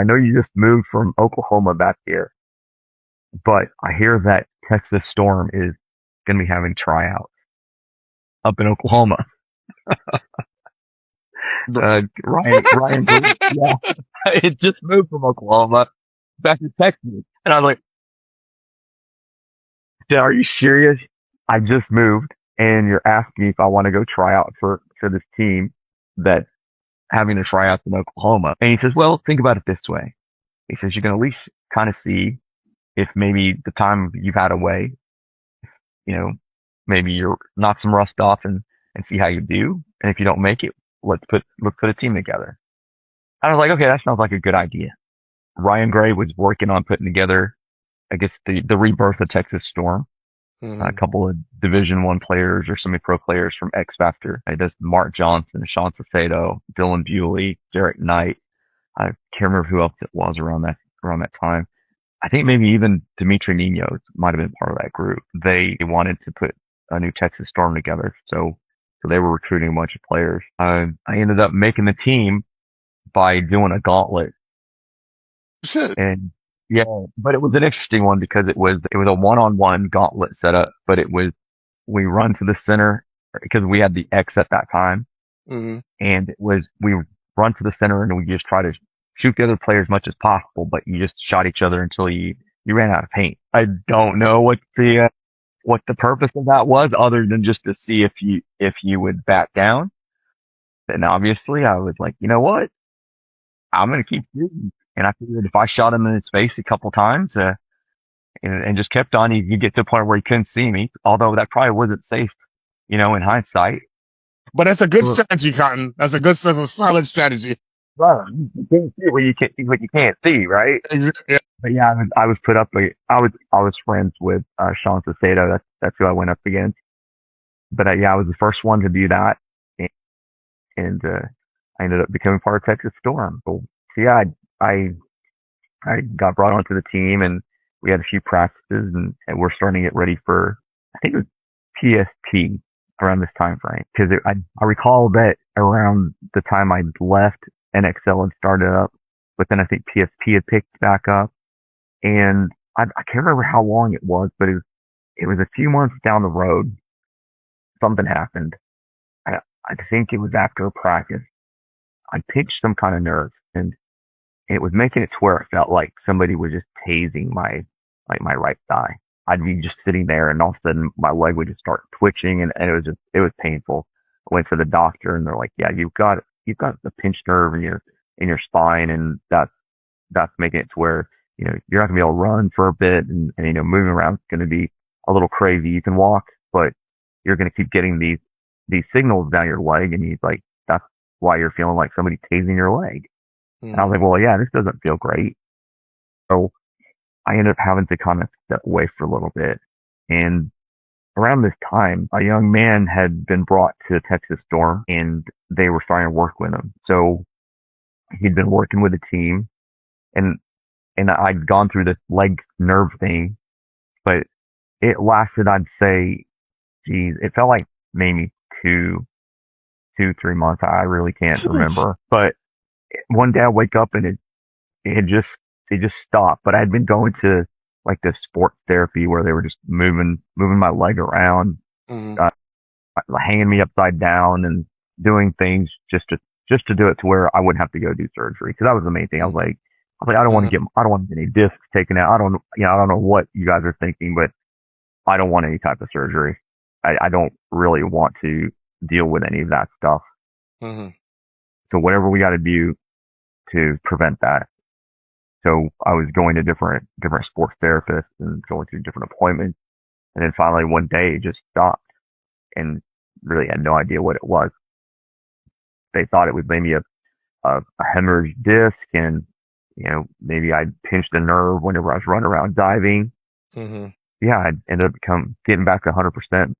I know you just moved from Oklahoma back here, but I hear that Texas Storm is going to be having tryouts up in Oklahoma. Ryan Green, yeah, it just moved from Oklahoma back to Texas. And I was like, are you serious? I just moved and you're asking me if I want to go try out for this team that's having the tryouts in Oklahoma. And he says, well, think about it this way. He says, you can at least kind of see if maybe the time you've had away, you know, maybe you're knock some rust off and see how you do. And if you don't make it, let's put a team together. I was like, okay, that sounds like a good idea. Ryan Gray was working on putting together, I guess, the rebirth of Texas Storm. A couple of Division One players or semi-pro players from X Factor. It does Mark Johnson, Sean Sacedo, Dylan Bewley, Derek Knight. I can't remember who else it was around that time. I think maybe even Dimitri Ninos might have been part of that group. They wanted to put a new Texas Storm together, so they were recruiting a bunch of players. I ended up making the team by doing a gauntlet. Shit. And yeah, but it was an interesting one because it was a one-on-one gauntlet setup, but we run to the center because we had the X at that time. And we run to the center and we just try to shoot the other player as much as possible, but you just shot each other until you ran out of paint. I don't know what the purpose of that was other than just to see if you would back down. And obviously I was like, you know what? I'm going to keep shooting. And I figured if I shot him in his face a couple times, and just kept on, you get to a point where he couldn't see me, although that probably wasn't safe, in hindsight. But that's a good strategy, Cotton. That's a solid strategy. Well, you can't see what you can't see, right? Yeah. But yeah, I was put up, I was friends with, Sean Sacedo. That's who I went up against. But yeah, I was the first one to do that. And I ended up becoming part of Texas Storm. So yeah, I got brought onto the team and we had a few practices and we're starting to get ready for, I think it was PSP around this time frame. Cause I recall that around the time I left, NXL had started up, but then I think PSP had picked back up and I can't remember how long it was, but it was a few months down the road. Something happened. I think it was after a practice. I pinched some kind of nerve and it was making it to where it felt like somebody was just tasing my right thigh. I'd be just sitting there and all of a sudden my leg would just start twitching and it was painful. I went to the doctor and they're like, yeah, you've got the pinched nerve in your spine and that's making it to where, you're not gonna be able to run for a bit and moving around is gonna be a little crazy. You can walk, but you're gonna keep getting these signals down your leg and he's like, that's why you're feeling like somebody tasing your leg. And I was like, well, yeah, this doesn't feel great. So I ended up having to kind of step away for a little bit. And around this time, a young man had been brought to Texas Storm and they were starting to work with him. So he'd been working with a team and I'd gone through this leg nerve thing, but it lasted, I'd say, it felt like maybe 2-3 months. I really can't remember, but one day I wake up and it just stopped. But I had been going to like this sports therapy where they were just moving my leg around, hanging me upside down and doing things just to do it to where I wouldn't have to go do surgery. Cause that was the main thing. I was like, I don't want to get any discs taken out. I don't know what you guys are thinking, but I don't want any type of surgery. I don't really want to deal with any of that stuff. So whatever we got to do to prevent that. So I was going to different sports therapists and going to different appointments. And then finally one day it just stopped and really had no idea what it was. They thought it was maybe a hemorrhage disc and, maybe I pinched a nerve whenever I was running around diving. Yeah, I ended up getting back to 100%,